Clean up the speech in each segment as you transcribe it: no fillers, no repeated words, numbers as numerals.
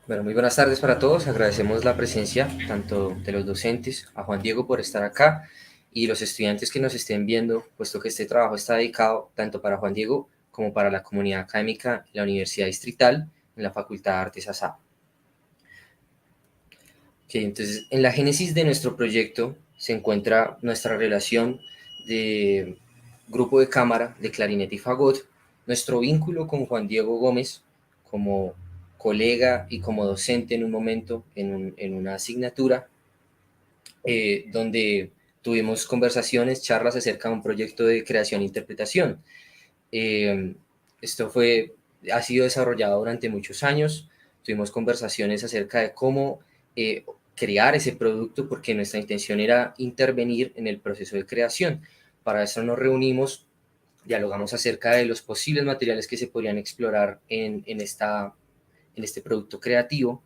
Bueno, muy buenas tardes para todos. Agradecemos la presencia tanto de los docentes, a Juan Diego por estar acá y los estudiantes que nos estén viendo, puesto que este trabajo está dedicado tanto para Juan Diego como para la comunidad académica de la Universidad Distrital en la Facultad de Artes ASA. Okay, entonces, en la génesis de nuestro proyecto se encuentra nuestra relación de grupo de cámara de clarinete y fagot, nuestro vínculo con Juan Diego Gómez como colega y como docente en un momento, en una asignatura, donde tuvimos conversaciones, charlas acerca de un proyecto de creación e interpretación. Eh, esto ha sido desarrollado durante muchos años. Tuvimos conversaciones acerca de cómo crear ese producto, porque nuestra intención era intervenir en el proceso de creación. Para eso nos reunimos, dialogamos acerca de los posibles materiales que se podrían explorar en este producto creativo.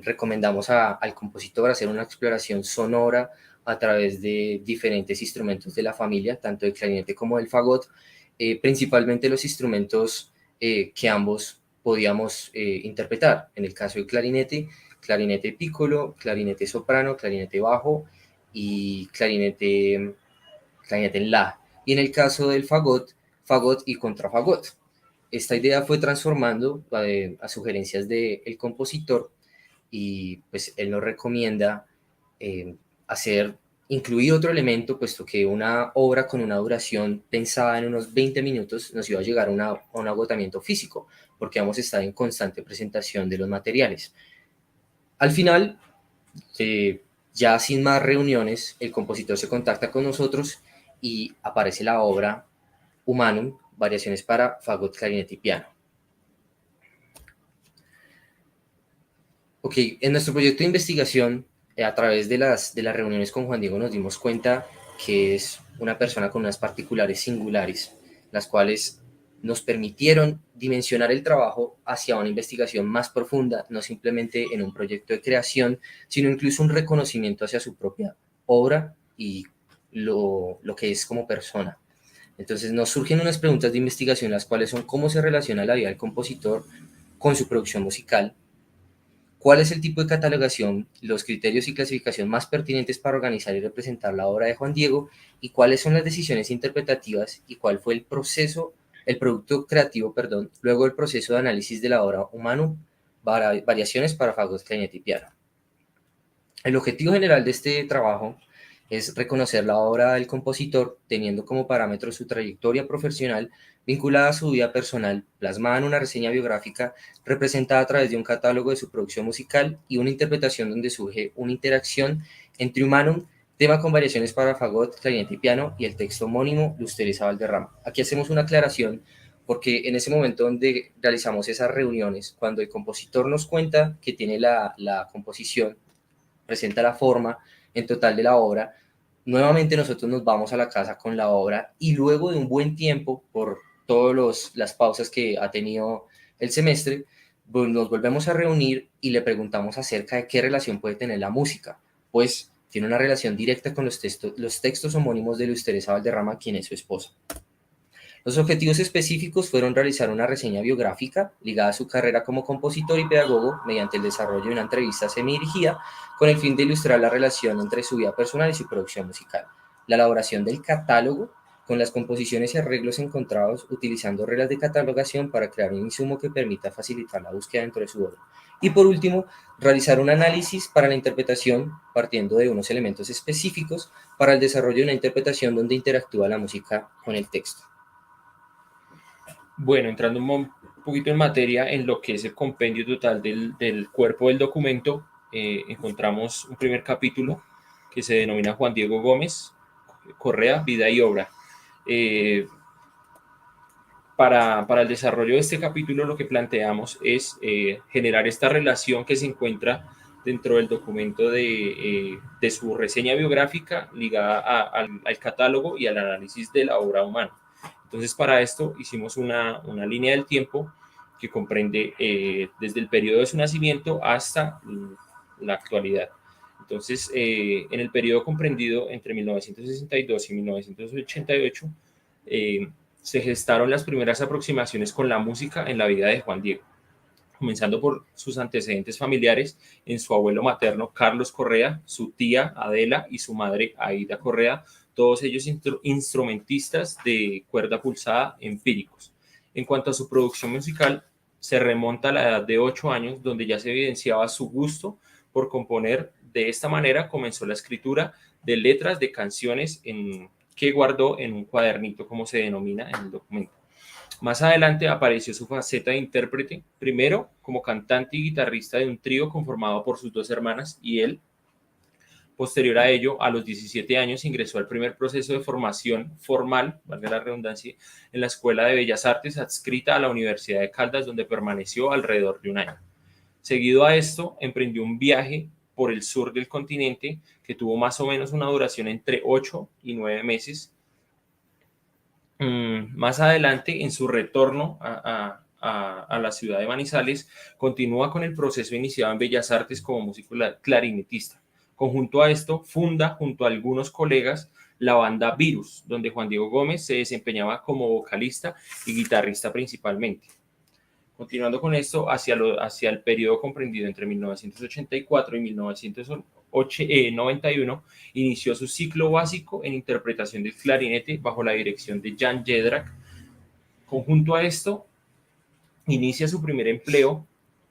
Recomendamos al compositor hacer una exploración sonora a través de diferentes instrumentos de la familia, tanto el clarinete como el fagot, principalmente los instrumentos que ambos podíamos interpretar. En el caso del clarinete, clarinete piccolo, clarinete soprano, clarinete bajo y clarinete en la. Y en el caso del fagot, fagot y contrafagot. Esta idea fue transformando a sugerencias del compositor y pues él nos recomienda eh, hacer, incluir otro elemento, puesto que una obra con una duración pensada en unos 20 minutos nos iba a llegar a un agotamiento físico, porque vamos a estar en constante presentación de los materiales. Al final, ya sin más reuniones, el compositor se contacta con nosotros y aparece la obra Humanum, variaciones para fagot, clarinete y piano. Ok, en nuestro proyecto de investigación, a través de las reuniones con Juan Diego, nos dimos cuenta que es una persona con unas particulares singulares, las cuales nos permitieron dimensionar el trabajo hacia una investigación más profunda, no simplemente en un proyecto de creación, sino incluso un reconocimiento hacia su propia obra y lo que es como persona. Entonces nos surgen unas preguntas de investigación, las cuales son cómo se relaciona la vida del compositor con su producción musical, cuál es el tipo de catalogación, los criterios y clasificación más pertinentes para organizar y representar la obra de Juan Diego, y cuáles son las decisiones interpretativas y cuál fue el producto creativo, perdón, luego el proceso de análisis de la obra humano, variaciones para fagot, clarinete y piano. El objetivo general de este trabajo es reconocer la obra del compositor teniendo como parámetro su trayectoria profesional vinculada a su vida personal, plasmada en una reseña biográfica representada a través de un catálogo de su producción musical y una interpretación donde surge una interacción entre Humanum, tema con variaciones para fagot, clarinete y piano, y el texto homónimo Lusteres Valderrama. Aquí hacemos una aclaración porque en ese momento donde realizamos esas reuniones, cuando el compositor nos cuenta que tiene la composición, presenta la forma en total de la obra, nuevamente nosotros nos vamos a la casa con la obra y luego de un buen tiempo, por todas las pausas que ha tenido el semestre, pues nos volvemos a reunir y le preguntamos acerca de qué relación puede tener la música. Pues tiene una relación directa con los textos homónimos de Luz Teresa Valderrama, quien es su esposa. Los objetivos específicos fueron realizar una reseña biográfica ligada a su carrera como compositor y pedagogo mediante el desarrollo de una entrevista semi-dirigida con el fin de ilustrar la relación entre su vida personal y su producción musical. La elaboración del catálogo con las composiciones y arreglos encontrados utilizando reglas de catalogación para crear un insumo que permita facilitar la búsqueda dentro de su obra. Y por último, realizar un análisis para la interpretación partiendo de unos elementos específicos para el desarrollo de una interpretación donde interactúa la música con el texto. Bueno, entrando un poquito en materia en lo que es el compendio total del cuerpo del documento, encontramos un primer capítulo que se denomina Juan Diego Gómez Correa, Vida y Obra. Eh, para el desarrollo de este capítulo lo que planteamos es generar esta relación que se encuentra dentro del documento de su reseña biográfica ligada al catálogo y al análisis de la obra humana. Entonces, para esto hicimos una línea del tiempo que comprende desde el periodo de su nacimiento hasta la actualidad. Entonces, en el periodo comprendido entre 1962 y 1988, se gestaron las primeras aproximaciones con la música en la vida de Juan Diego. comenzando por sus antecedentes familiares en su abuelo materno Carlos Correa, su tía Adela y su madre Aida Correa, todos ellos instrumentistas de cuerda pulsada empíricos. En cuanto a su producción musical, se remonta a la edad de 8 años, donde ya se evidenciaba su gusto por componer. De esta manera comenzó la escritura de letras de canciones que guardó en un cuadernito, como se denomina en el documento. Más adelante apareció su faceta de intérprete, primero como cantante y guitarrista de un trío conformado por sus dos hermanas y él. Posterior a ello, a los 17 años ingresó al primer proceso de formación formal, valga la redundancia, en la Escuela de Bellas Artes adscrita a la Universidad de Caldas, donde permaneció alrededor de un año. Seguido a esto, emprendió un viaje por el sur del continente que tuvo más o menos una duración entre 8 y 9 meses. Más adelante, en su retorno a la ciudad de Manizales, continúa con el proceso iniciado en Bellas Artes como músico clarinetista. Conjunto a esto, funda junto a algunos colegas la banda Virus, donde Juan Diego Gómez se desempeñaba como vocalista y guitarrista principalmente. Continuando con esto, hacia el periodo comprendido entre 1984 y 1991, inició su ciclo básico en interpretación del clarinete bajo la dirección de Jan Jedrak. Conjunto a esto, inicia su primer empleo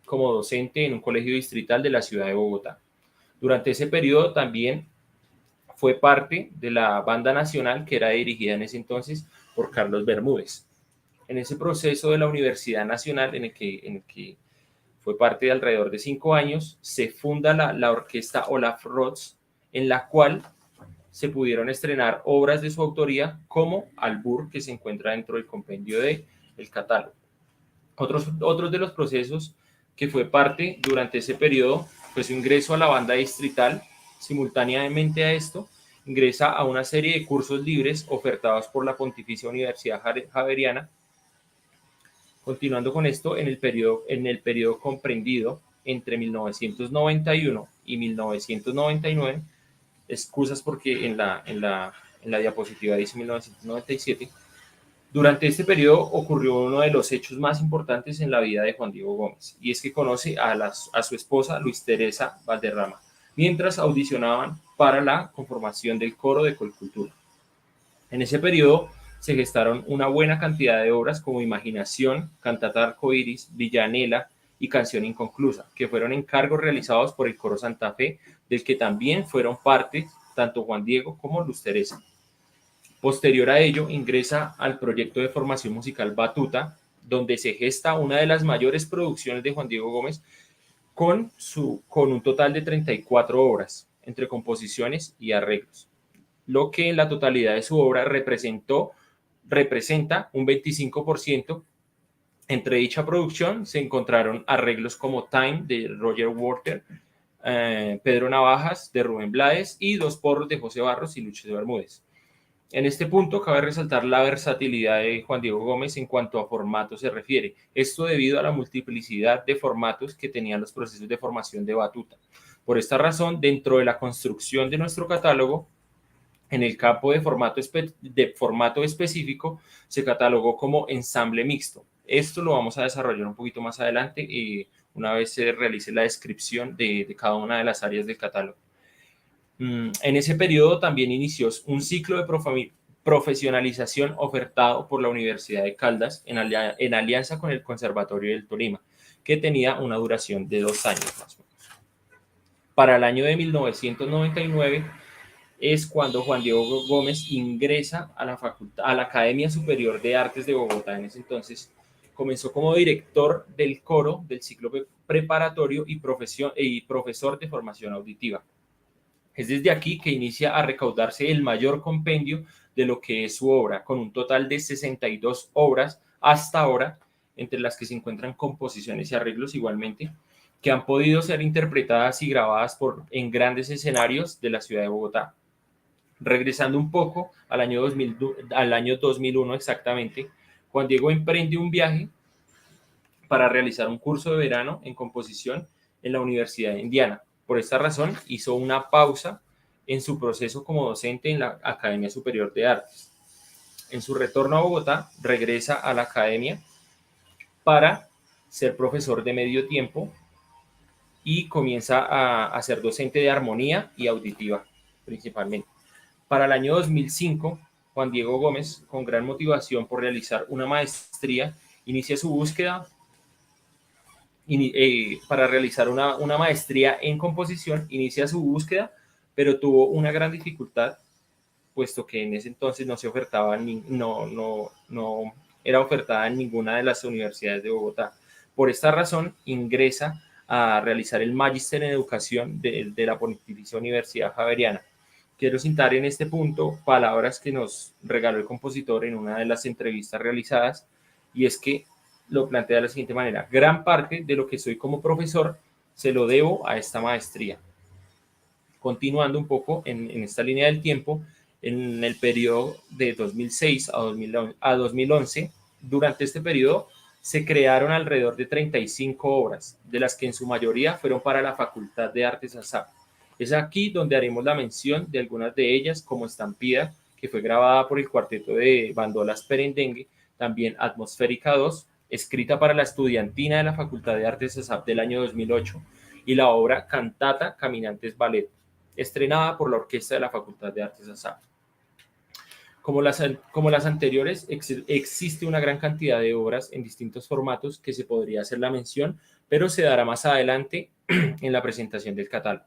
como docente en un colegio distrital de la ciudad de Bogotá. Durante ese periodo también fue parte de la banda nacional que era dirigida en ese entonces por Carlos Bermúdez. En ese proceso de la Universidad Nacional, en el que fue parte de alrededor de 5 años, se funda la orquesta Olaf Rods, en la cual se pudieron estrenar obras de su autoría como Albur, que se encuentra dentro del compendio del catálogo. Otros de los procesos que fue parte durante ese periodo fue su ingreso a la banda distrital. Simultáneamente a esto, ingresa a una serie de cursos libres ofertados por la Pontificia Universidad Javeriana. Continuando con esto, en el periodo comprendido entre 1991 y 1999, excusas porque en la diapositiva dice 1997, durante este periodo ocurrió uno de los hechos más importantes en la vida de Juan Diego Gómez, y es que conoce a su esposa Luis Teresa Valderrama, mientras audicionaban para la conformación del coro de Colcultura. En ese periodo se gestaron una buena cantidad de obras como Imaginación, Cantata Arcoíris, Villanela y Canción Inconclusa, que fueron encargos realizados por el Coro Santa Fe, del que también fueron parte tanto Juan Diego como Luz Teresa. Posterior a ello, ingresa al proyecto de formación musical Batuta, donde se gesta una de las mayores producciones de Juan Diego Gómez con un total de 34 obras, entre composiciones y arreglos, lo que en la totalidad de su obra representa un 25%. Entre dicha producción se encontraron arreglos como Time de Roger Waters, Pedro Navajas de Rubén Blades y Dos Porros de José Barros y Lucho de Bermúdez. En este punto cabe resaltar la versatilidad de Juan Diego Gómez en cuanto a formato se refiere. Esto debido a la multiplicidad de formatos que tenían los procesos de formación de batuta. Por esta razón, dentro de la construcción de nuestro catálogo, en el campo de formato específico, se catalogó como ensamble mixto. Esto lo vamos a desarrollar un poquito más adelante una vez se realice la descripción de cada una de las áreas del catálogo. En ese periodo también inició un ciclo de profesionalización ofertado por la Universidad de Caldas en alianza con el Conservatorio del Tolima, que tenía una duración de 2 años más o menos. Para el año de 1999 es cuando Juan Diego Gómez ingresa a la Academia Superior de Artes de Bogotá. En ese entonces comenzó como director del coro del ciclo preparatorio y profesor de formación auditiva. Es desde aquí que inicia a recaudarse el mayor compendio de lo que es su obra, con un total de 62 obras hasta ahora, entre las que se encuentran composiciones y arreglos igualmente, que han podido ser interpretadas y grabadas en grandes escenarios de la ciudad de Bogotá. Regresando un poco al año 2001 exactamente, Juan Diego emprende un viaje para realizar un curso de verano en composición en la Universidad de Indiana. Por esta razón, hizo una pausa en su proceso como docente en la Academia Superior de Artes. En su retorno a Bogotá, regresa a la academia para ser profesor de medio tiempo y comienza a ser docente de armonía y auditiva principalmente. Para el año 2005, Juan Diego Gómez, con gran motivación por realizar una maestría, inicia su búsqueda para realizar una maestría en composición, inicia su búsqueda, pero tuvo una gran dificultad, puesto que en ese entonces no se ofertaba, no era ofertada en ninguna de las universidades de Bogotá. Por esta razón, ingresa a realizar el Magíster en Educación de la Pontificia Universidad Javeriana. Quiero citar en este punto palabras que nos regaló el compositor en una de las entrevistas realizadas, y es que lo plantea de la siguiente manera: gran parte de lo que soy como profesor se lo debo a esta maestría. Continuando un poco en esta línea del tiempo, en el periodo de 2006 a 2011, durante este periodo se crearon alrededor de 35 obras, de las que en su mayoría fueron para la Facultad de Artes ASAP. Es aquí donde haremos la mención de algunas de ellas, como Estampida, que fue grabada por el cuarteto de bandolas Perendengue, también Atmosférica 2, escrita para la estudiantina de la Facultad de Artes ASAP del año 2008, y la obra Cantata Caminantes Ballet, estrenada por la Orquesta de la Facultad de Artes ASAP. Como las anteriores, existe una gran cantidad de obras en distintos formatos que se podría hacer la mención, pero se dará más adelante en la presentación del catálogo.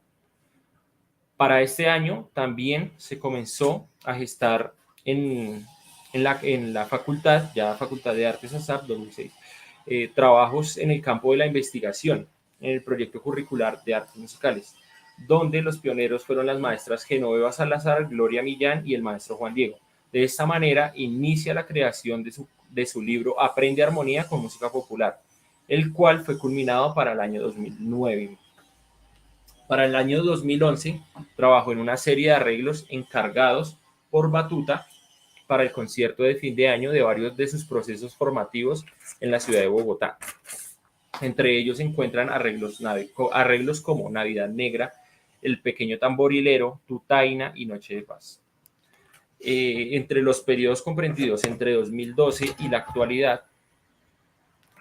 Para este año también se comenzó a gestar en la facultad, ya Facultad de Artes ASAP 2006, trabajos en el campo de la investigación, en el proyecto curricular de artes musicales, donde los pioneros fueron las maestras Genoveva Salazar, Gloria Millán y el maestro Juan Diego. De esta manera inicia la creación de su libro Aprende Armonía con Música Popular, el cual fue culminado para el año 2009. Para el año 2011 trabajó en una serie de arreglos encargados por Batuta para el concierto de fin de año de varios de sus procesos formativos en la ciudad de Bogotá. Entre ellos se encuentran arreglos como Navidad Negra, El Pequeño Tamborilero, Tutaina y Noche de Paz. Entre los periodos comprendidos entre 2012 y la actualidad,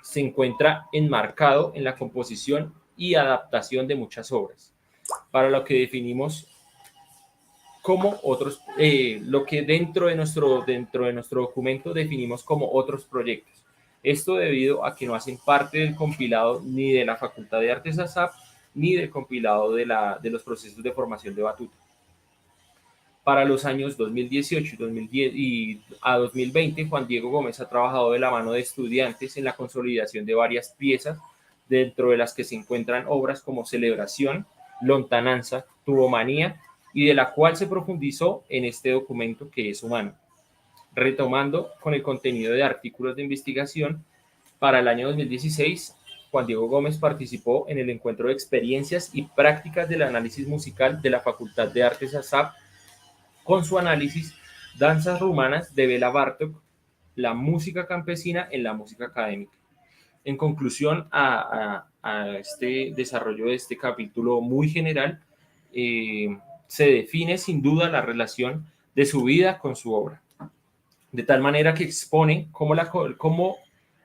se encuentra enmarcado en la composición y adaptación de muchas obras, para lo que definimos como otros, lo que dentro de nuestro documento definimos como otros proyectos. Esto debido a que no hacen parte del compilado ni de la Facultad de Artes ASAP ni del compilado de los procesos de formación de Batuta. Para los años 2018 y a 2020, Juan Diego Gómez ha trabajado de la mano de estudiantes en la consolidación de varias piezas, dentro de las que se encuentran obras como Celebración, Lontananza, Tubomanía, y de la cual se profundizó en este documento que es humano. Retomando con el contenido de artículos de investigación, para el año 2016, Juan Diego Gómez participó en el encuentro de experiencias y prácticas del análisis musical de la Facultad de Artes ASAP, con su análisis Danzas Rumanas de Bela Bartók, la música campesina en la música académica. En conclusión a este desarrollo de este capítulo muy general, se define sin duda la relación de su vida con su obra, de tal manera que expone cómo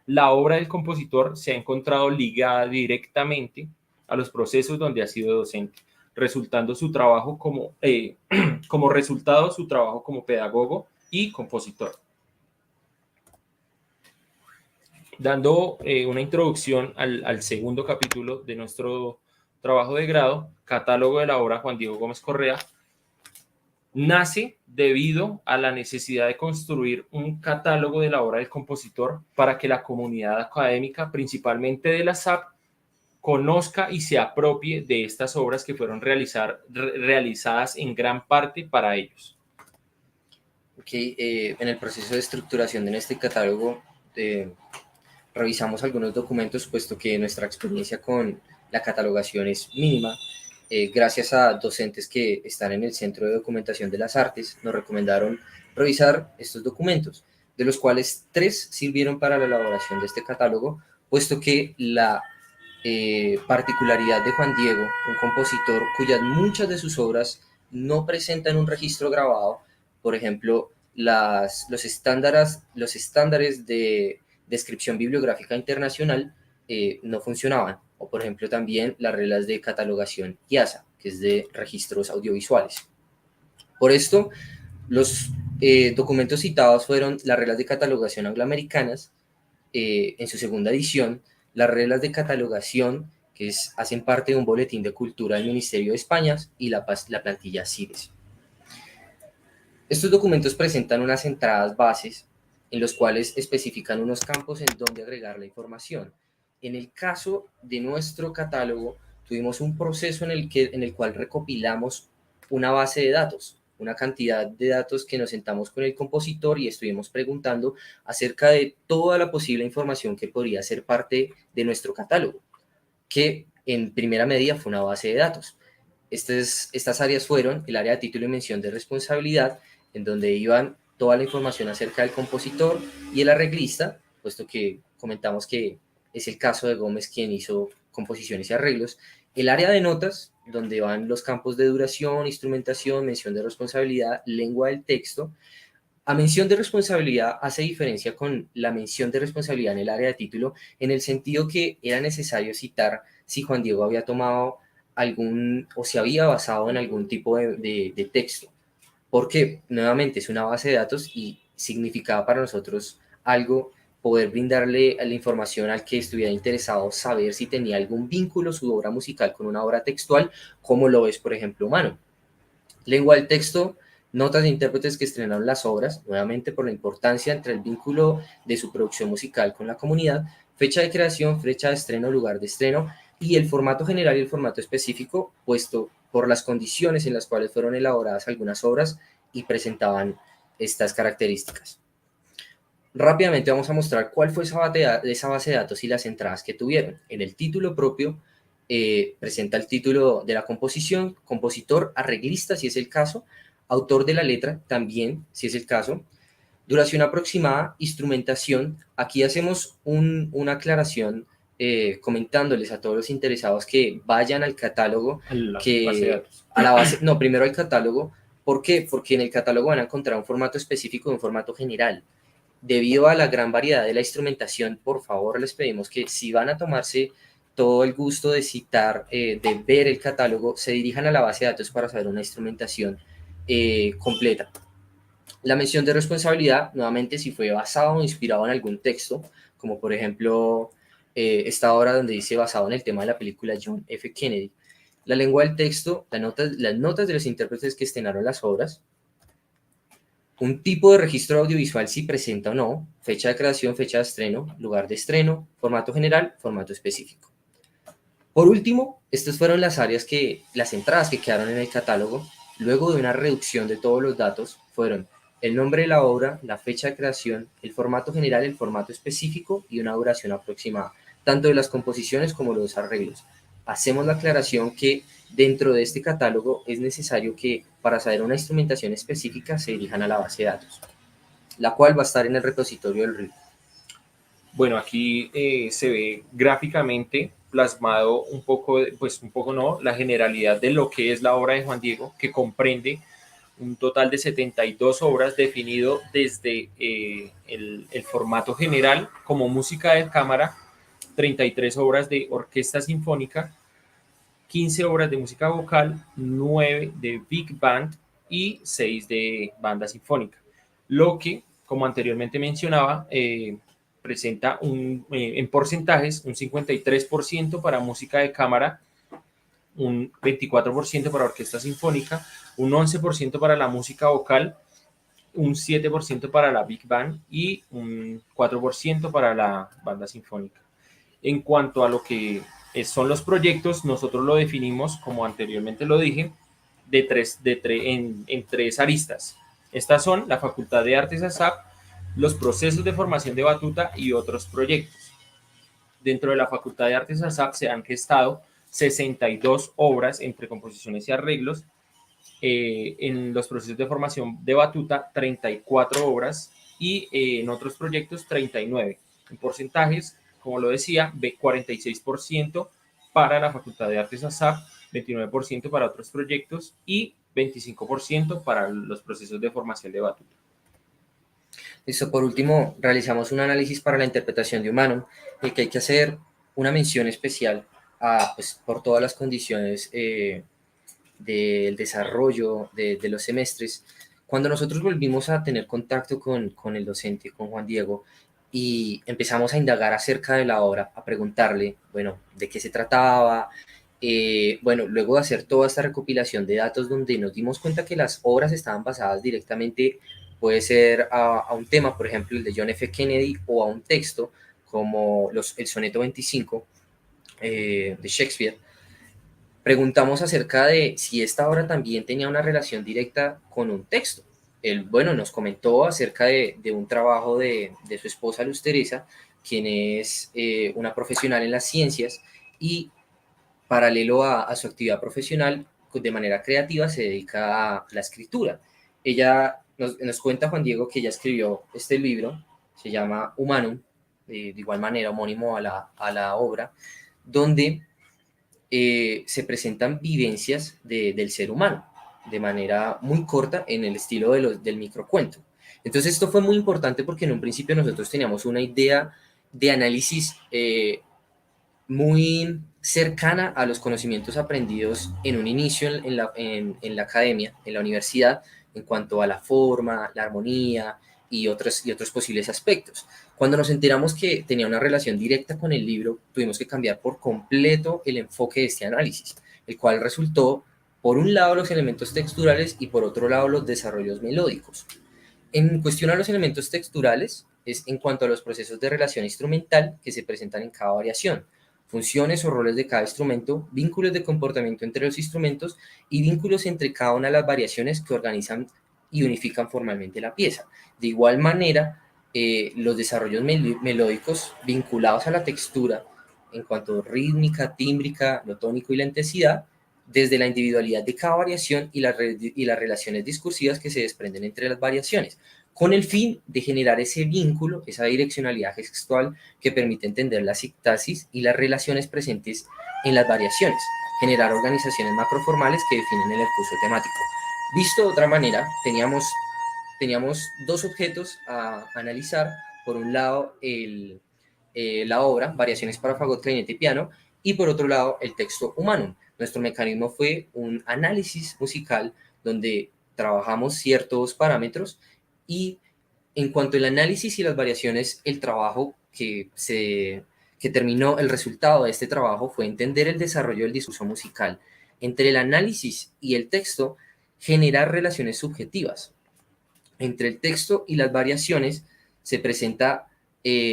la obra del compositor se ha encontrado ligada directamente a los procesos donde ha sido docente, resultando su trabajo como resultado su trabajo como pedagogo y compositor. Dando una introducción al segundo capítulo de nuestro trabajo de grado, Catálogo de la obra Juan Diego Gómez Correa, nace debido a la necesidad de construir un catálogo de la obra del compositor para que la comunidad académica, principalmente de la SAP, conozca y se apropie de estas obras que fueron realizadas en gran parte para ellos. En el proceso de estructuración de este catálogo revisamos algunos documentos, puesto que nuestra experiencia con la catalogación es mínima. Gracias a docentes que están en el Centro de Documentación de las Artes, nos recomendaron revisar estos documentos, de los cuales 3 sirvieron para la elaboración de este catálogo, puesto que la particularidad de Juan Diego, un compositor cuyas muchas de sus obras no presentan un registro grabado, por ejemplo, los estándares de descripción bibliográfica internacional no funcionaban. O por ejemplo también las reglas de catalogación IASA, que es de registros audiovisuales. Por esto, los documentos citados fueron las reglas de catalogación angloamericanas, en su segunda edición, las reglas de catalogación hacen parte de un boletín de cultura del Ministerio de España y la plantilla CIDES. Estos documentos presentan unas entradas bases en los cuales especifican unos campos en donde agregar la información. En el caso de nuestro catálogo, tuvimos un proceso en el cual recopilamos una base de datos, una cantidad de datos que nos sentamos con el compositor y estuvimos preguntando acerca de toda la posible información que podría ser parte de nuestro catálogo, que en primera medida fue una base de datos. Estas áreas fueron el área de título y mención de responsabilidad, en donde iban toda la información acerca del compositor y el arreglista, puesto que comentamos que es el caso de Gómez quien hizo composiciones y arreglos. El área de notas, donde van los campos de duración, instrumentación, mención de responsabilidad, lengua del texto. A mención de responsabilidad hace diferencia con la mención de responsabilidad en el área de título, en el sentido que era necesario citar si Juan Diego había tomado algún o se había basado en algún tipo de texto, porque nuevamente es una base de datos y significaba para nosotros algo poder brindarle la información al que estuviera interesado, saber si tenía algún vínculo su obra musical con una obra textual, como lo es, por ejemplo, Humano. Lengua del texto, notas de intérpretes que estrenaron las obras, nuevamente por la importancia entre el vínculo de su producción musical con la comunidad, fecha de creación, fecha de estreno, lugar de estreno, y el formato general y el formato específico, puesto por las condiciones en las cuales fueron elaboradas algunas obras y presentaban estas características. Rápidamente vamos a mostrar cuál fue esa base de datos y las entradas que tuvieron. En el título propio presenta el título de la composición, compositor, arreglista, si es el caso, autor de la letra, también, si es el caso, duración aproximada, instrumentación. Aquí hacemos una aclaración comentándoles a todos los interesados que vayan al catálogo, Base de datos. a la base, no, primero al catálogo. ¿Por qué? Porque en el catálogo van a encontrar un formato específico y un formato general. Debido a la gran variedad de la instrumentación, por favor les pedimos que si van a tomarse todo el gusto de citar, de ver el catálogo, se dirijan a la base de datos para saber una instrumentación completa. La mención de responsabilidad, nuevamente, si fue basado o inspirado en algún texto, como por ejemplo esta obra donde dice basado en el tema de la película John F. Kennedy. La lengua del texto, las notas de los intérpretes que estrenaron las obras, un tipo de registro audiovisual si presenta o no, fecha de creación, fecha de estreno, lugar de estreno, formato general, formato específico. Por último, estas fueron las entradas que quedaron en el catálogo, luego de una reducción de todos los datos, fueron el nombre de la obra, la fecha de creación, el formato general, el formato específico y una duración aproximada, tanto de las composiciones como de los arreglos. Hacemos la aclaración que dentro de este catálogo es necesario que para saber una instrumentación específica se dirijan a la base de datos, la cual va a estar en el repositorio del RIP. Bueno, aquí se ve gráficamente plasmado un poco, pues un poco no, la generalidad de lo que es la obra de Juan Diego, que comprende un total de 72 obras definido desde el formato general como música de cámara, 33 obras de orquesta sinfónica, 15 obras de música vocal, 9 de big band y 6 de banda sinfónica. Lo que, como anteriormente mencionaba, presenta en porcentajes un 53% para música de cámara, un 24% para orquesta sinfónica, un 11% para la música vocal, un 7% para la big band y un 4% para la banda sinfónica. En cuanto a lo que son los proyectos, nosotros lo definimos, como anteriormente lo dije, en tres aristas. Estas son la Facultad de Artes ASAP, los procesos de formación de batuta y otros proyectos. Dentro de la Facultad de Artes ASAP se han gestado 62 obras entre composiciones y arreglos. En los procesos de formación de batuta, 34 obras y en otros proyectos, 39. En porcentajes, como lo decía, 46% para la Facultad de Artes ASAP, 29% para otros proyectos y 25% para los procesos de formación de batuta. Listo, por último, realizamos un análisis para la interpretación de Humano, el que hay que hacer una mención especial pues, por todas las condiciones del desarrollo de los semestres. Cuando nosotros volvimos a tener contacto con el docente, con Juan Diego, y empezamos a indagar acerca de la obra, a preguntarle, bueno, de qué se trataba. Bueno, luego de hacer toda esta recopilación de datos donde nos dimos cuenta que las obras estaban basadas directamente, puede ser a un tema, por ejemplo, el de John F. Kennedy, o a un texto como el soneto 25 de Shakespeare. Preguntamos acerca de si esta obra también tenía una relación directa con un texto. Él, bueno, nos comentó acerca de un trabajo de su esposa Luz Teresa, quien es una profesional en las ciencias, y paralelo a su actividad profesional, de manera creativa, se dedica a la escritura. Ella nos cuenta, Juan Diego, que ella escribió este libro, se llama Humanum, de igual manera homónimo a la obra, donde se presentan vivencias del ser humano de manera muy corta en el estilo del microcuento. Entonces esto fue muy importante porque en un principio nosotros teníamos una idea de análisis muy cercana a los conocimientos aprendidos en un inicio en la academia, en la universidad, en cuanto a la forma, la armonía y otros posibles aspectos. Cuando nos enteramos que tenía una relación directa con el libro, tuvimos que cambiar por completo el enfoque de este análisis, el cual resultó, por un lado, los elementos texturales y por otro lado, los desarrollos melódicos. En cuestión a los elementos texturales, es en cuanto a los procesos de relación instrumental que se presentan en cada variación, funciones o roles de cada instrumento, vínculos de comportamiento entre los instrumentos y vínculos entre cada una de las variaciones que organizan y unifican formalmente la pieza. De igual manera, los desarrollos melódicos vinculados a la textura en cuanto a rítmica, tímbrica, lo tónico y la intensidad, desde la individualidad de cada variación y las relaciones discursivas que se desprenden entre las variaciones, con el fin de generar ese vínculo, esa direccionalidad gestual que permite entender la sintaxis y las relaciones presentes en las variaciones, generar organizaciones macroformales que definen el curso temático. Visto de otra manera, teníamos dos objetos a analizar. Por un lado, la obra, Variaciones para fagot, clarinete y piano, y por otro lado, el texto Humanum. Nuestro mecanismo fue un análisis musical donde trabajamos ciertos parámetros, y en cuanto al análisis y las variaciones, el trabajo que terminó, el resultado de este trabajo fue entender el desarrollo del discurso musical. Entre el análisis y el texto, generar relaciones subjetivas. Entre el texto y las variaciones se presenta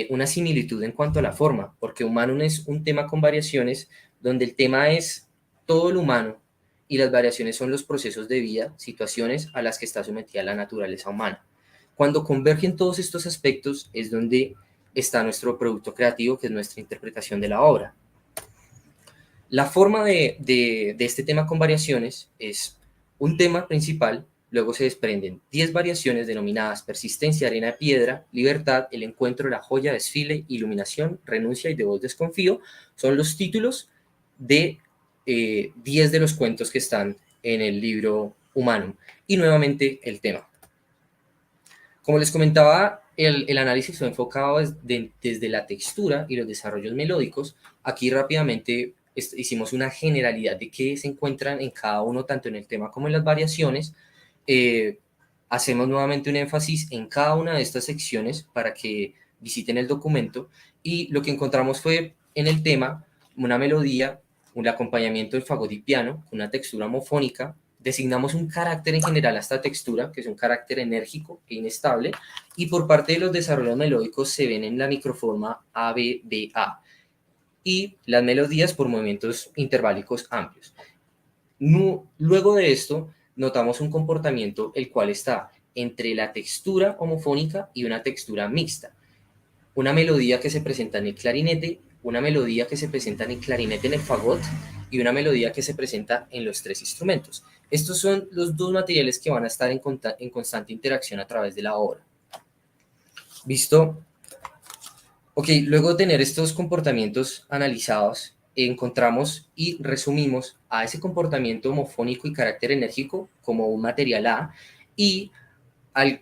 una similitud en cuanto a la forma, porque Humanum es un tema con variaciones, donde el tema es todo lo humano y las variaciones son los procesos de vida, situaciones a las que está sometida la naturaleza humana. Cuando convergen todos estos aspectos es donde está nuestro producto creativo, que es nuestra interpretación de la obra. La forma de este tema con variaciones es un tema principal, luego se desprenden 10 variaciones denominadas persistencia, arena, piedra, libertad, el encuentro, la joya, desfile, iluminación, renuncia y de vos desconfío. Son los títulos de 10 de los cuentos que están en el libro Humanum. Y nuevamente el tema. Como les comentaba, el análisis fue enfocado desde la textura y los desarrollos melódicos. Aquí rápidamente hicimos una generalidad de qué se encuentran en cada uno, tanto en el tema como en las variaciones. Hacemos nuevamente un énfasis en cada una de estas secciones para que visiten el documento, y lo que encontramos fue en el tema una melodía, un acompañamiento del fagot y piano, una textura homofónica. Designamos un carácter en general a esta textura, que es un carácter enérgico e inestable, y por parte de los desarrollos melódicos se ven en la microforma ABBA, y las melodías por movimientos interválicos amplios. Luego de esto, notamos un comportamiento el cual está entre la textura homofónica y una textura mixta. Una melodía que se presenta en el clarinete, una melodía que se presenta en el clarinete, en el fagot, y una melodía que se presenta en los tres instrumentos. Estos son los dos materiales que van a estar en constante interacción a través de la obra. ¿Visto? Ok, luego de tener estos comportamientos analizados, encontramos y resumimos a ese comportamiento homofónico y carácter enérgico como un material A, y al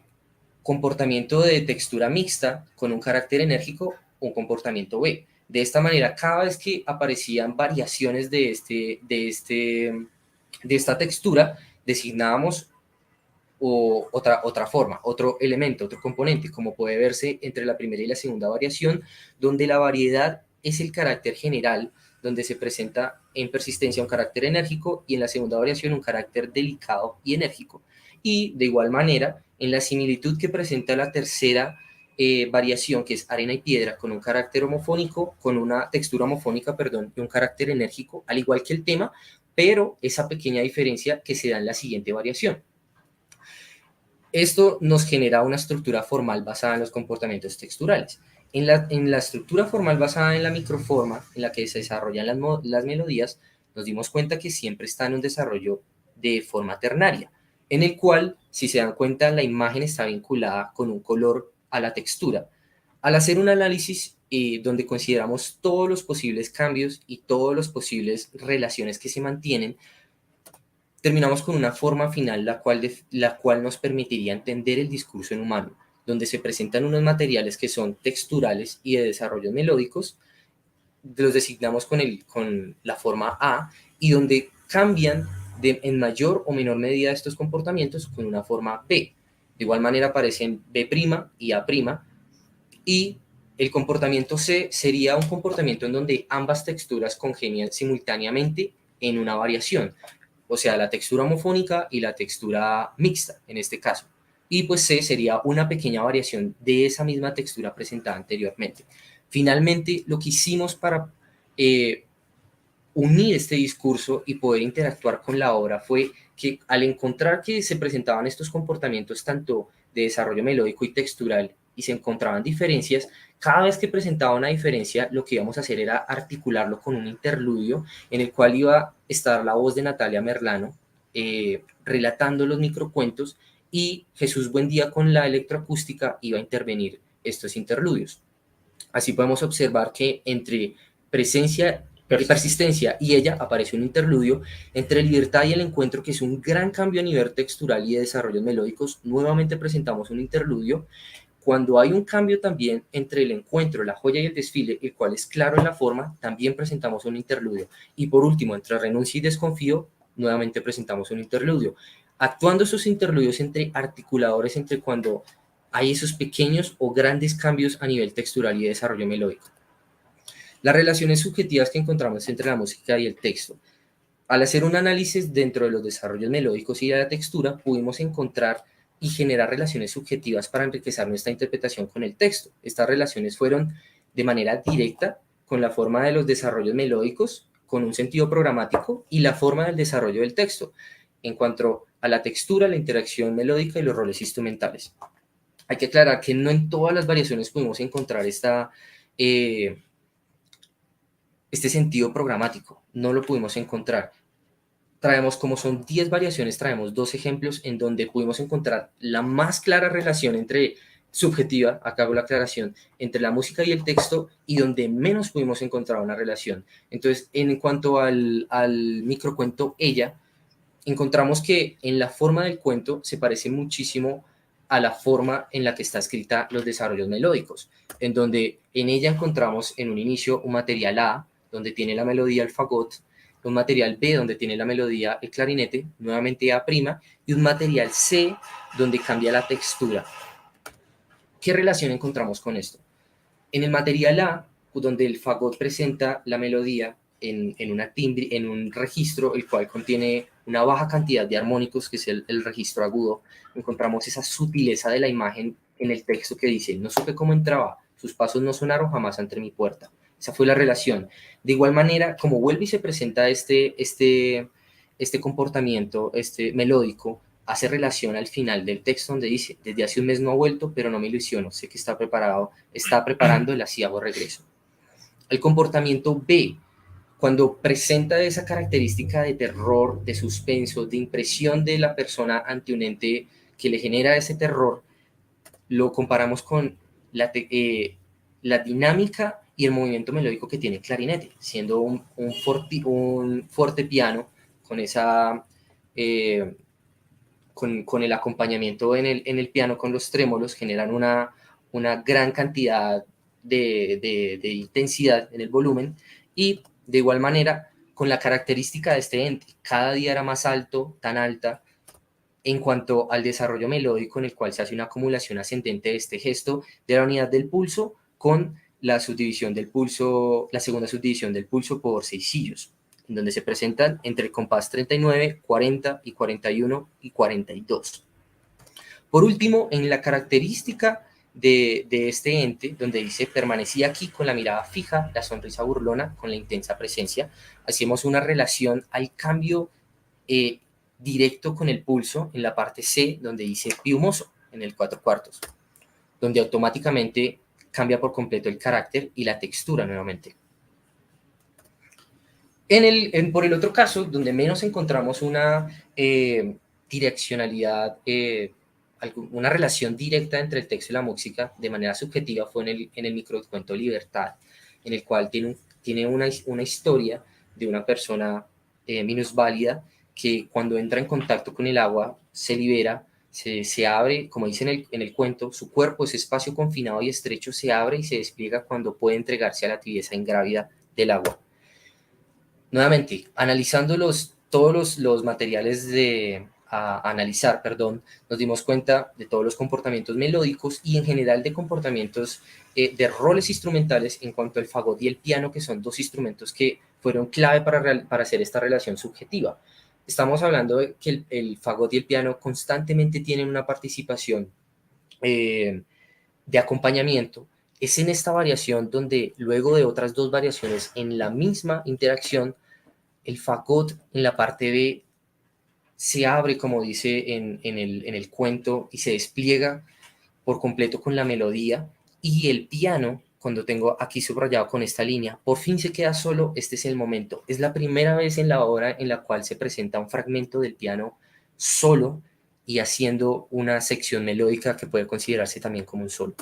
comportamiento de textura mixta con un carácter enérgico, un comportamiento B. De esta manera, cada vez que aparecían variaciones de esta textura, designábamos otra forma, otro elemento, otro componente, como puede verse entre la primera y la segunda variación, donde la variedad es el carácter general, donde se presenta en persistencia un carácter enérgico y en la segunda variación un carácter delicado y enérgico. Y de igual manera, en la similitud que presenta la tercera variación, que es arena y piedra, con un carácter homofónico, con una textura homofónica, perdón, y un carácter enérgico, al igual que el tema, pero esa pequeña diferencia que se da en la siguiente variación. Esto nos genera una estructura formal basada en los comportamientos texturales. En la estructura formal basada en la microforma, en la que se desarrollan las melodías, nos dimos cuenta que siempre está en un desarrollo de forma ternaria, en el cual, si se dan cuenta, la imagen está vinculada con un color a la textura. Al hacer un análisis donde consideramos todos los posibles cambios y todas las posibles relaciones que se mantienen, terminamos con una forma final la cual nos permitiría entender el discurso en humano, donde se presentan unos materiales que son texturales y de desarrollos melódicos, los designamos con la forma A, y donde cambian en mayor o menor medida estos comportamientos con una forma B. De igual manera aparecen B' y A', y el comportamiento C sería un comportamiento en donde ambas texturas congenian simultáneamente en una variación, o sea, la textura homofónica y la textura mixta en este caso. Y pues C sería una pequeña variación de esa misma textura presentada anteriormente. Finalmente, lo que hicimos para unir este discurso y poder interactuar con la obra fue que al encontrar que se presentaban estos comportamientos tanto de desarrollo melódico y textural y se encontraban diferencias, cada vez que presentaba una diferencia lo que íbamos a hacer era articularlo con un interludio en el cual iba a estar la voz de Natalia Merlano relatando los microcuentos, y Jesús Buendía con la electroacústica iba a intervenir estos interludios. Así podemos observar que entre presencia y persistencia y ella aparece un interludio, entre libertad y el encuentro, que es un gran cambio a nivel textural y de desarrollos melódicos. Nuevamente presentamos un interludio. Cuando hay un cambio también entre el encuentro, la joya y el desfile, el cual es claro en la forma, también presentamos un interludio. Y por último, entre renuncia y desconfío, nuevamente presentamos un interludio. Actuando esos interludios entre articuladores, entre cuando hay esos pequeños o grandes cambios a nivel textural y de desarrollo melódico. Las relaciones subjetivas que encontramos entre la música y el texto. Al hacer un análisis dentro de los desarrollos melódicos y de la textura, pudimos encontrar y generar relaciones subjetivas para enriquecer nuestra interpretación con el texto. Estas relaciones fueron de manera directa con la forma de los desarrollos melódicos, con un sentido programático, y la forma del desarrollo del texto, en cuanto a la textura, la interacción melódica y los roles instrumentales. Hay que aclarar que no en todas las variaciones pudimos encontrar este sentido programático, no lo pudimos encontrar. Traemos, como son 10 variaciones, traemos 2 ejemplos en donde pudimos encontrar la más clara relación entre subjetiva, acá hago la aclaración, entre la música y el texto, y donde menos pudimos encontrar una relación. Entonces, en cuanto al microcuento Ella, encontramos que en la forma del cuento se parece muchísimo a la forma en la que está escrita los desarrollos melódicos, en donde en ella encontramos en un inicio un material A, donde tiene la melodía el fagot, un material B, donde tiene la melodía el clarinete, nuevamente A', y un material C, donde cambia la textura. ¿Qué relación encontramos con esto? En el material A, donde el fagot presenta la melodía en un registro, el cual contiene una baja cantidad de armónicos, que es el registro agudo, encontramos esa sutileza de la imagen en el texto que dice: no supe cómo entraba, sus pasos no sonaron jamás ante mi puerta. Esa fue la relación. De igual manera, como vuelve y se presenta este comportamiento melódico, hace relación al final del texto donde dice: desde hace un mes no ha vuelto, pero no me ilusiono, sé que está preparando el aciago regreso. El comportamiento B, cuando presenta esa característica de terror, de suspenso, de impresión de la persona ante un ente que le genera ese terror, lo comparamos con la dinámica y el movimiento melódico que tiene el clarinete, siendo un fortepiano con esa... con el acompañamiento en el piano, con los trémolos, generan una gran cantidad de intensidad en el volumen, y de igual manera con la característica de este ente. Cada día era más alto, tan alta, en cuanto al desarrollo melódico en el cual se hace una acumulación ascendente de este gesto de la unidad del pulso con la subdivisión del pulso, la segunda subdivisión del pulso por seisillos, en donde se presentan entre el compás 39, 40 y 41 y 42. Por último, en la característica de este ente, donde dice permanecía aquí con la mirada fija, la sonrisa burlona, con la intensa presencia, hacemos una relación al cambio eh, directo con el pulso en la parte C, donde dice piumoso, en el 4/4, donde automáticamente cambia por completo el carácter y la textura nuevamente. Por el otro caso, donde menos encontramos una direccionalidad, una relación directa entre el texto y la música de manera subjetiva, fue en el microcuento Libertad, en el cual tiene una historia de una persona minusválida que cuando entra en contacto con el agua se libera, se abre, como dice en el cuento, su cuerpo, ese espacio confinado y estrecho, se abre y se despliega cuando puede entregarse a la tibieza ingrávida del agua. Nuevamente, analizando todos los materiales a analizar, perdón, nos dimos cuenta de todos los comportamientos melódicos y en general de comportamientos de roles instrumentales en cuanto al fagot y el piano, que son dos instrumentos que fueron clave para hacer esta relación subjetiva. Estamos hablando de que el fagot y el piano constantemente tienen una participación de acompañamiento. Es en esta variación donde luego de otras dos variaciones en la misma interacción, el fagot en la parte B se abre, como dice en el cuento, y se despliega por completo con la melodía, y el piano, cuando tengo aquí subrayado con esta línea, por fin se queda solo. Este es el momento. Es la primera vez en la obra en la cual se presenta un fragmento del piano solo y haciendo una sección melódica que puede considerarse también como un solo.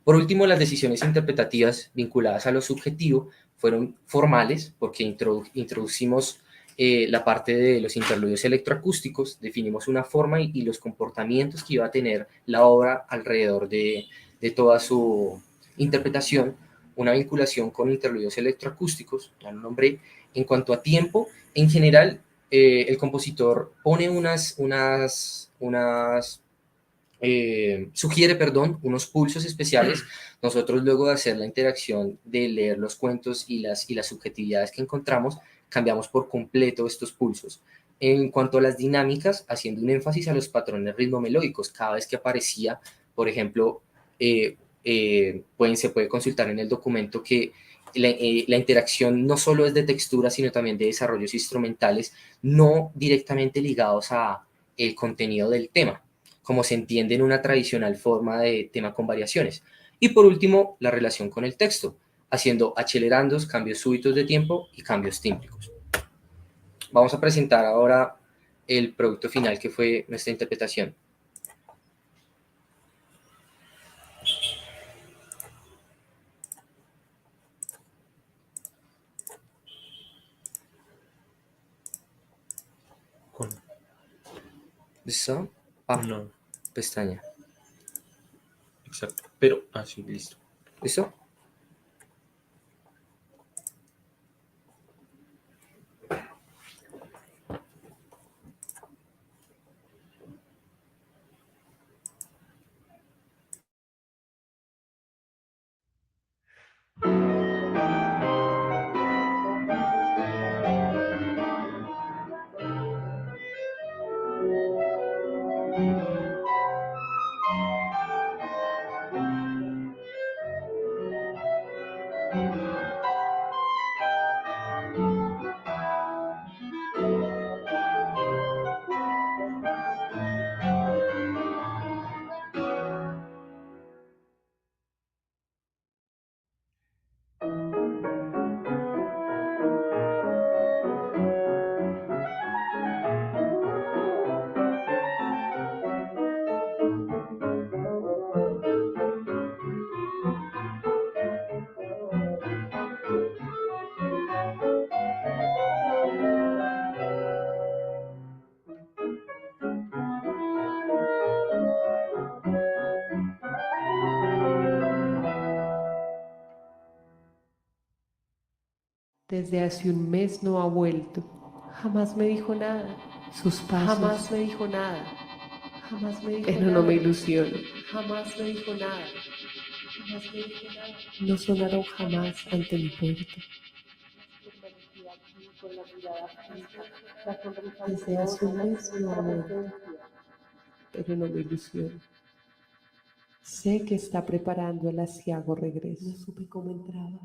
Por último, las decisiones interpretativas vinculadas a lo subjetivo fueron formales, porque introducimos la parte de los interludios electroacústicos, definimos una forma y los comportamientos que iba a tener la obra alrededor de toda su interpretación, una vinculación con interludios electroacústicos, ya lo nombré. En cuanto a tiempo, en general, el compositor pone sugiere, perdón, unos pulsos especiales. Nosotros, luego de hacer la interacción de leer los cuentos y las subjetividades que encontramos, cambiamos por completo estos pulsos. En cuanto a las dinámicas, haciendo un énfasis a los patrones ritmo-melódicos, cada vez que aparecía, por ejemplo, se puede consultar en el documento que la interacción no solo es de textura, sino también de desarrollos instrumentales no directamente ligados a el contenido del tema, como se entiende en una tradicional forma de tema con variaciones. Y por último, la relación con el texto, haciendo accelerandos, cambios súbitos de tiempo y cambios tímbricos. Vamos a presentar ahora el producto final, que fue nuestra interpretación. ¿Listo? No, Pestaña. exacto. Pero, sí, listo. ¿Listo? Desde hace un mes no ha vuelto. Jamás me dijo nada. Sus pasos. Jamás me dijo nada. Jamás me dijo nada. Pero no me ilusiono. Jamás me dijo nada. Jamás me dijo nada. No sonaron jamás ante mi puerta. Desde hace un mes no ha vuelto. Pero no me ilusiono. Sé que está preparando el aciago regreso. No supe cómo entraba.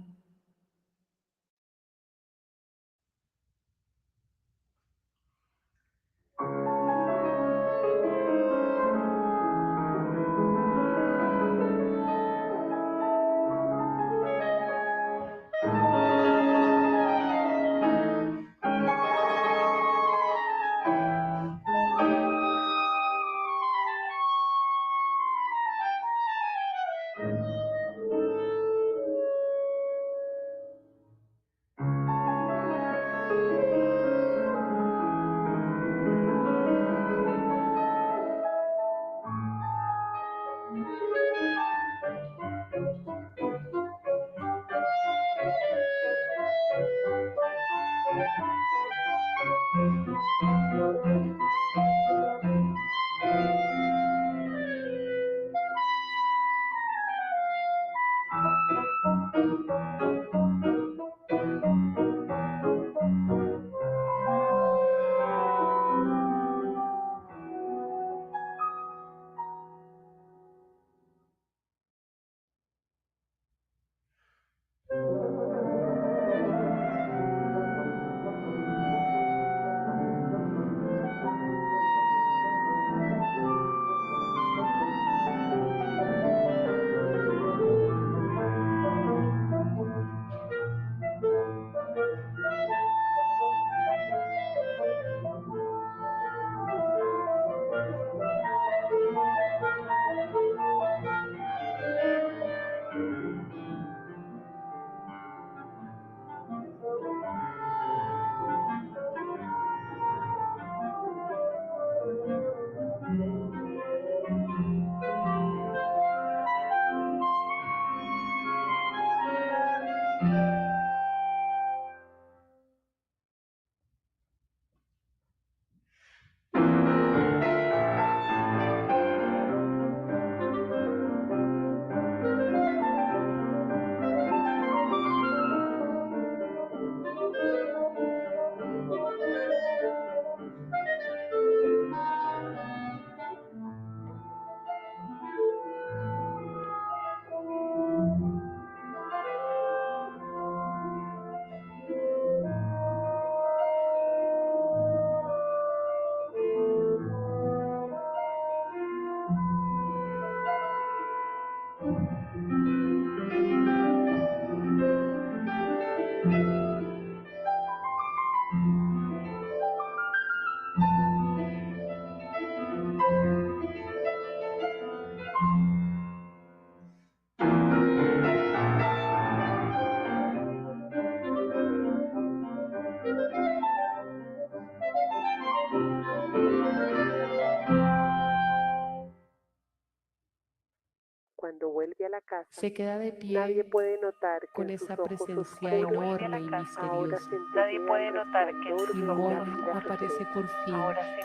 Cuando vuelve a la casa, se queda de pie. Nadie puede notar que con esa presencia enorme y misteriosa. Nadie puede notar que Simón aparece por fin,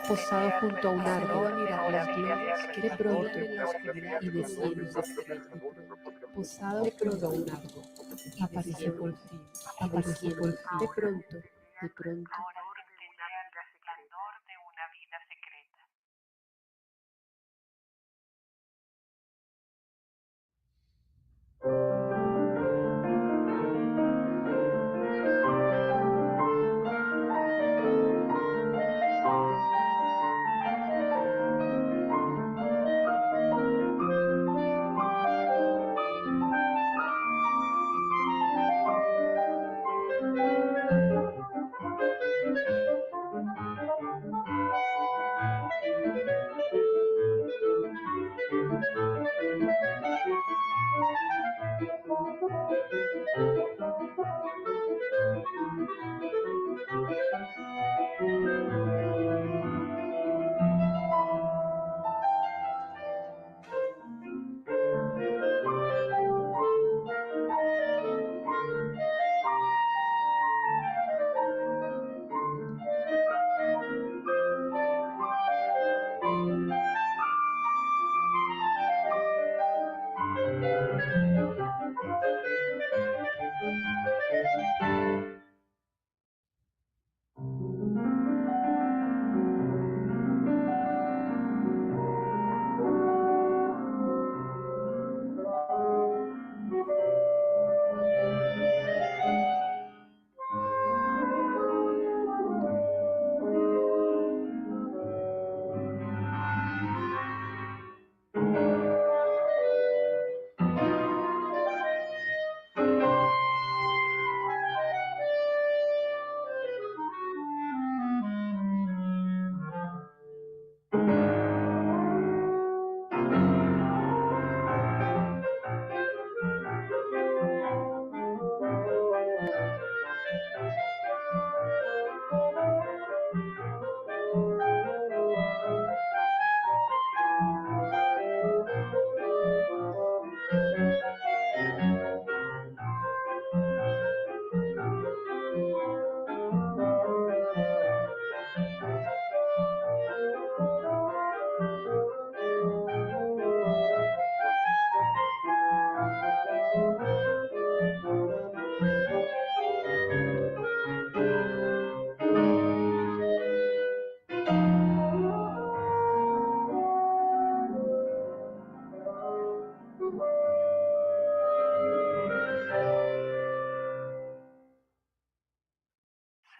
posado junto a un árbol, mirar las luces, de pronto, y de cielos de estrellas. Posado junto a un árbol, aparece por fin, aparece por fin, de pronto, de pronto.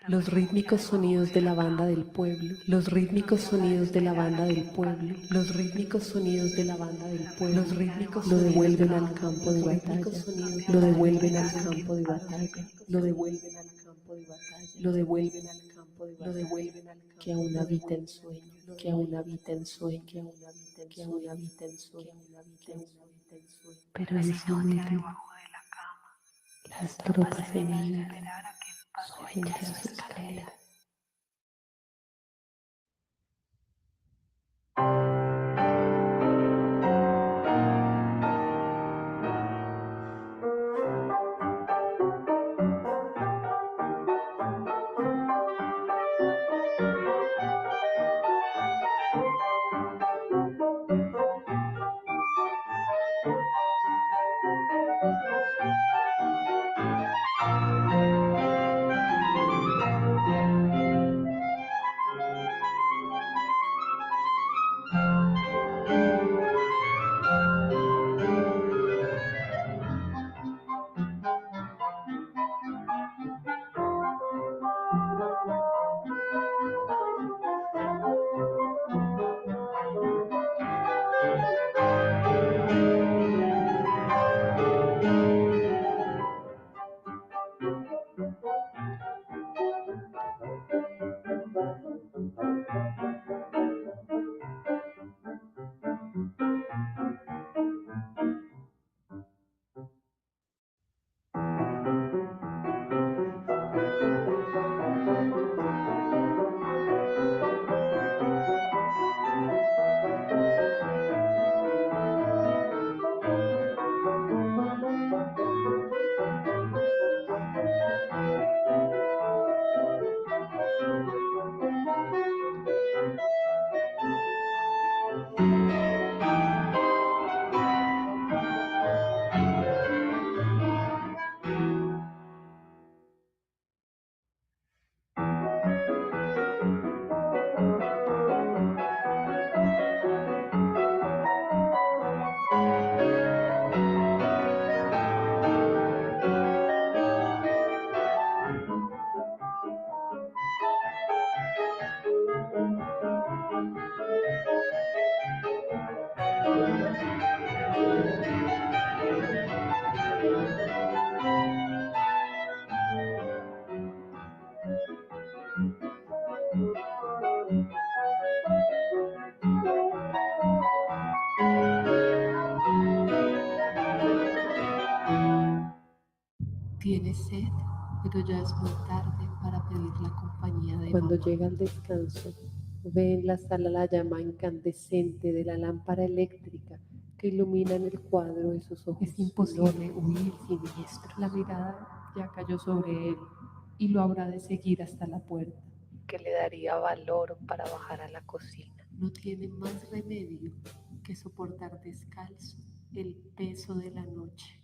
Los rítmicos sonidos de la banda del pueblo, los rítmicos sonidos de la banda del pueblo, los rítmicos sonidos de la banda del pueblo, los rítmicos lo devuelven al campo de batalla, lo devuelven al campo de batalla, lo devuelven al campo de batalla, lo devuelven al campo de batalla, lo devuelven al campo que aún habita en sueño, que aún habita en sueño, que aún habita en sueño, que aún habita en sueño, pero en ese momento las tropas enemigas suben ya sus escaleras. Tiene sed, pero ya es muy tarde para pedir la compañía de Cuando mamá. Llega al descanso, ve en la sala la llama incandescente de la lámpara eléctrica que ilumina en el cuadro de sus ojos. Es imposible huir siniestro. La mirada ya cayó sobre él y lo habrá de seguir hasta la puerta, que le daría valor para bajar a la cocina. No tiene más remedio que soportar descalzo el peso de la noche.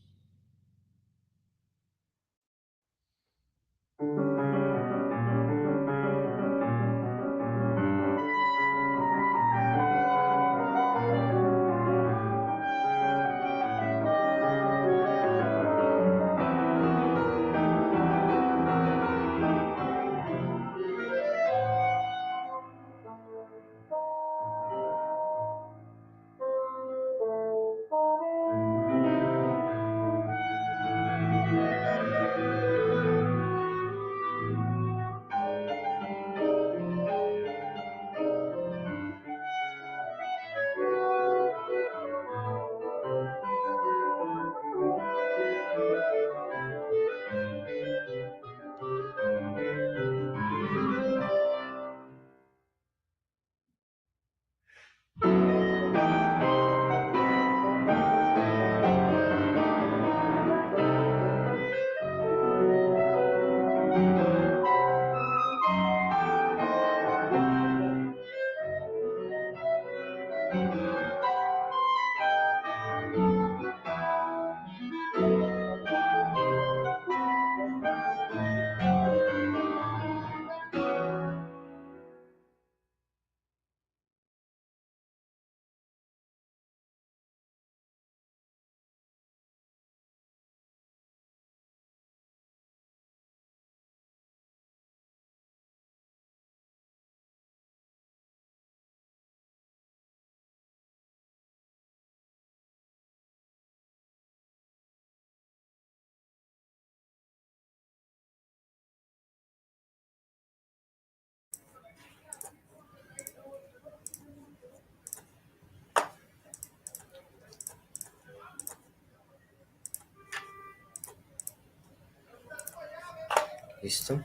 Listo.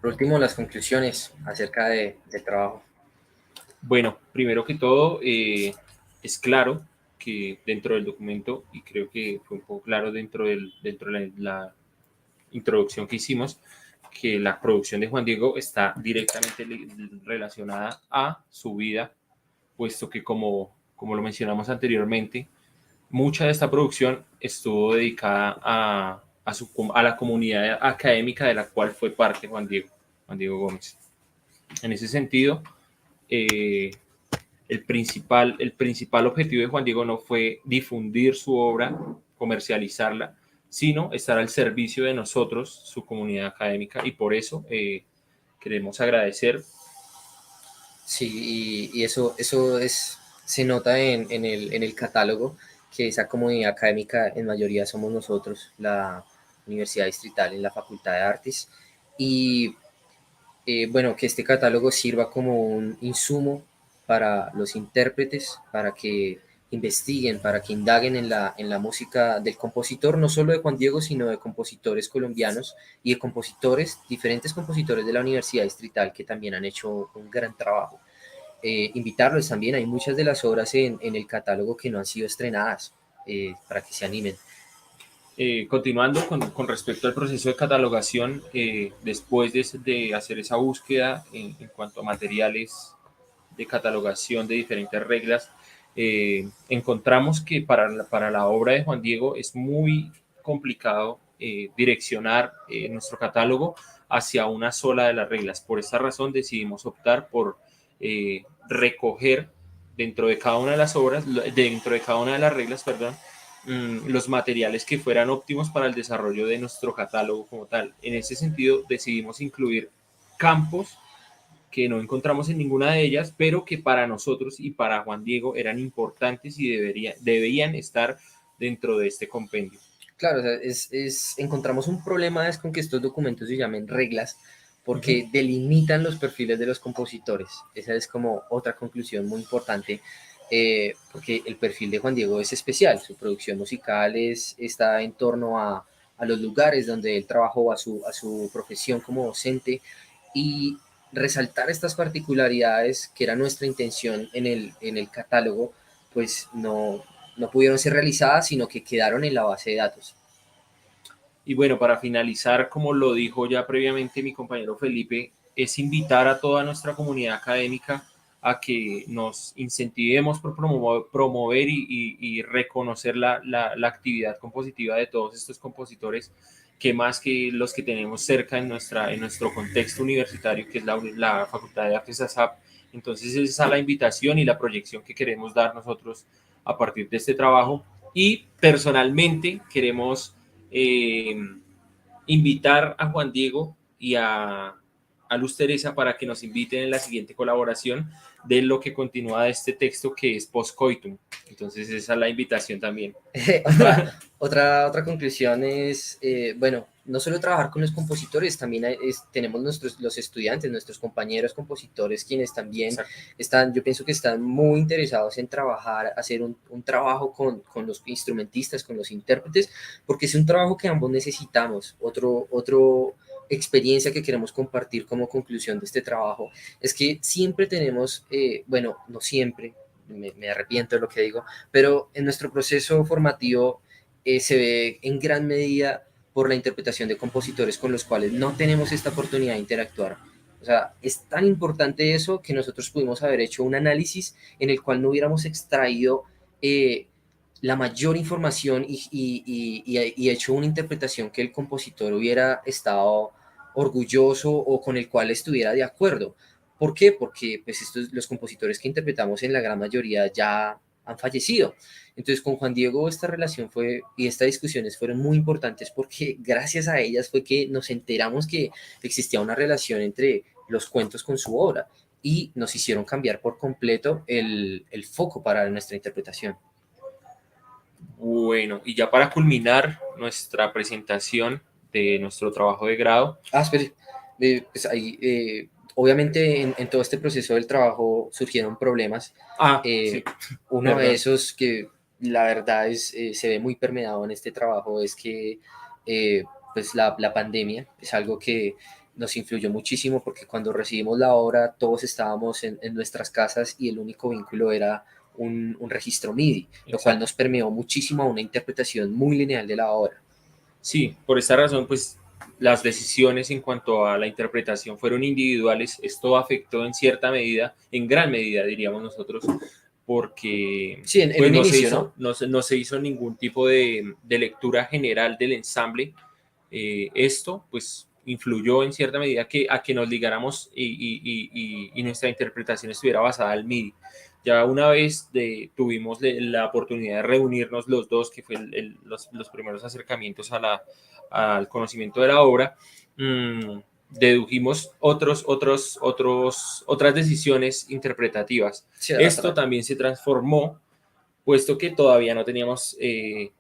Por último, las conclusiones acerca del trabajo. Bueno, primero que todo, es claro que dentro del documento, y creo que fue un poco claro dentro de la introducción que hicimos, que la producción de Juan Diego está directamente relacionada a su vida, puesto que como lo mencionamos anteriormente, mucha de esta producción estuvo dedicada a la comunidad académica de la cual fue parte Juan Diego Gómez. En ese sentido, eh, el principal objetivo de Juan Diego no fue difundir su obra, comercializarla, sino estar al servicio de nosotros, su comunidad académica, y por eso queremos agradecer. Sí, y eso se nota en el catálogo, que esa comunidad académica en mayoría somos nosotros, la Universidad Distrital en la Facultad de Artes, y bueno, que este catálogo sirva como un insumo para los intérpretes, para que investiguen, para que indaguen en la música del compositor, no solo de Juan Diego, sino de compositores colombianos y de compositores, diferentes compositores de la Universidad Distrital que también han hecho un gran trabajo. Invitarlos también, hay muchas de las obras en el catálogo que no han sido estrenadas, para que se animen. Continuando con respecto al proceso de catalogación, después de hacer esa búsqueda en cuanto a materiales de catalogación de diferentes reglas, encontramos que para la obra de Juan Diego es muy complicado direccionar nuestro catálogo hacia una sola de las reglas. Por esta razón decidimos optar por recoger dentro de cada una de las obras, dentro de cada una de las reglas, perdón, los materiales que fueran óptimos para el desarrollo de nuestro catálogo como tal. En ese sentido, decidimos incluir campos que no encontramos en ninguna de ellas, pero que para nosotros y para Juan Diego eran importantes y debían estar dentro de este compendio. Claro, o sea, encontramos un problema es con que estos documentos se llamen reglas, porque delimitan los perfiles de los compositores. Esa es como otra conclusión muy importante, porque el perfil de Juan Diego es especial, su producción musical está en torno a los lugares donde él trabajó, a su profesión como docente, y resaltar estas particularidades que era nuestra intención en el catálogo, pues no pudieron ser realizadas, sino que quedaron en la base de datos. Y bueno, para finalizar, como lo dijo ya previamente mi compañero Felipe, es invitar a toda nuestra comunidad académica a que nos incentivemos por promover y reconocer la actividad compositiva de todos estos compositores, que más que los que tenemos cerca en nuestro contexto universitario, que es la Facultad de Artes ASAP. Entonces esa es la invitación y la proyección que queremos dar nosotros a partir de este trabajo. Y personalmente queremos invitar a Juan Diego y a Luz Teresa para que nos inviten en la siguiente colaboración de lo que continúa de este texto, que es Postcoitum. Entonces esa es la invitación también. Otra conclusión es, bueno, no solo trabajar con los compositores, también tenemos los estudiantes, nuestros compañeros compositores, quienes también están, yo pienso que están muy interesados en trabajar, hacer un trabajo con los instrumentistas, con los intérpretes, porque es un trabajo que ambos necesitamos. Otro experiencia que queremos compartir como conclusión de este trabajo es que siempre tenemos, bueno, no siempre, me arrepiento de lo que digo, pero en nuestro proceso formativo se ve en gran medida por la interpretación de compositores con los cuales no tenemos esta oportunidad de interactuar. O sea, es tan importante eso que nosotros pudimos haber hecho un análisis en el cual no hubiéramos extraído la mayor información y hecho una interpretación que el compositor hubiera estado orgulloso o con el cual estuviera de acuerdo. ¿Por qué? Porque pues, los compositores que interpretamos en la gran mayoría ya han fallecido. Entonces con Juan Diego esta relación y estas discusiones fueron muy importantes porque gracias a ellas fue que nos enteramos que existía una relación entre los cuentos con su obra y nos hicieron cambiar por completo el foco para nuestra interpretación. Bueno, y ya para culminar nuestra presentación de nuestro trabajo de grado. Espere, pues ahí, obviamente en todo este proceso del trabajo surgieron problemas. Sí. Uno de esos que la verdad se ve muy permeado en este trabajo es que pues la pandemia es algo que nos influyó muchísimo porque cuando recibimos la obra todos estábamos en nuestras casas y el único vínculo era un registro MIDI, lo Exacto. cual nos permeó muchísimo a una interpretación muy lineal de la obra. Sí, por esta razón, pues las decisiones en cuanto a la interpretación fueron individuales. Esto afectó en cierta medida, en gran medida, diríamos nosotros, porque Sí, en pues un inicio, ¿no? no se hizo ningún tipo de lectura general del ensamble. Esto, pues, influyó en cierta medida a que nos ligáramos y nuestra interpretación estuviera basada al MIDI. Ya una vez tuvimos la oportunidad de reunirnos los dos, que fue los primeros acercamientos al conocimiento de la obra, dedujimos otras decisiones interpretativas. Sí, Esto también se transformó, puesto que todavía no teníamos el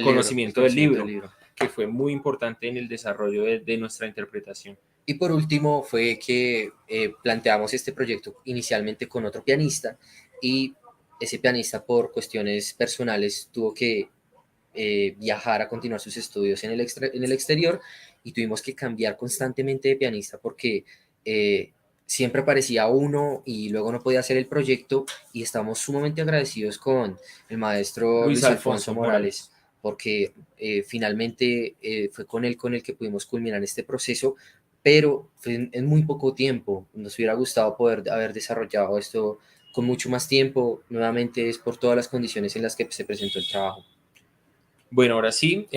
conocimiento del libro, que fue muy importante en el desarrollo de nuestra interpretación. Y por último fue que planteamos este proyecto inicialmente con otro pianista y ese pianista por cuestiones personales tuvo que viajar a continuar sus estudios en el exterior y tuvimos que cambiar constantemente de pianista porque siempre aparecía uno y luego no podía hacer el proyecto y estamos sumamente agradecidos con el maestro Luis Luis Alfonso Alfonso Morales porque finalmente fue con él con el que pudimos culminar este proceso, pero fue en muy poco tiempo. Nos hubiera gustado poder haber desarrollado esto con mucho más tiempo, nuevamente es por todas las condiciones en las que se presentó el trabajo. Bueno, ahora sí,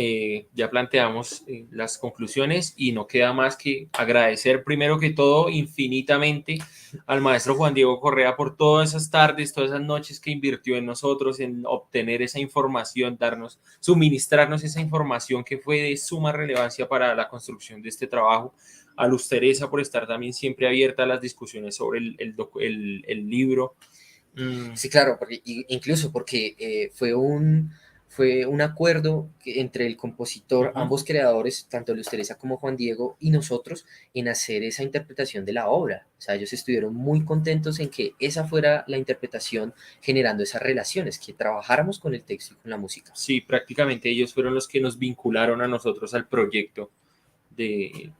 ya planteamos las conclusiones y no queda más que agradecer primero que todo infinitamente al maestro Juan Diego Correa por todas esas tardes, todas esas noches que invirtió en nosotros, en obtener esa información, suministrarnos esa información que fue de suma relevancia para la construcción de este trabajo. A Luz Teresa por estar también siempre abierta a las discusiones sobre el libro. Sí, claro, porque, incluso porque fue un acuerdo entre el compositor, ambos creadores, tanto Luz Teresa como Juan Diego, y nosotros, en hacer esa interpretación de la obra. O sea, ellos estuvieron muy contentos en que esa fuera la interpretación, generando esas relaciones, que trabajáramos con el texto y con la música. Sí, prácticamente ellos fueron los que nos vincularon a nosotros al proyecto de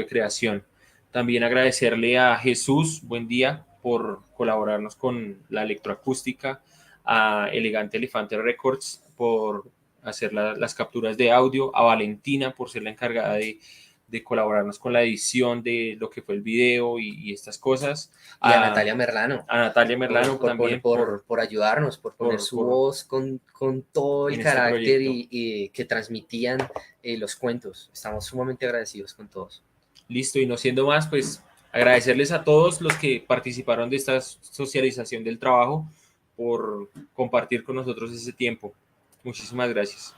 creación. También agradecerle a Jesús, buen día, por colaborarnos con la electroacústica, a Elegante Elefante Records por hacer las capturas de audio, a Valentina por ser la encargada de colaborarnos con la edición de lo que fue el video y estas cosas. Y a Natalia Merlano. A Natalia Merlano también. Por ayudarnos, por poner su voz con todo el carácter y que transmitían los cuentos. Estamos sumamente agradecidos con todos. Listo, y no siendo más, pues agradecerles a todos los que participaron de esta socialización del trabajo por compartir con nosotros ese tiempo. Muchísimas gracias.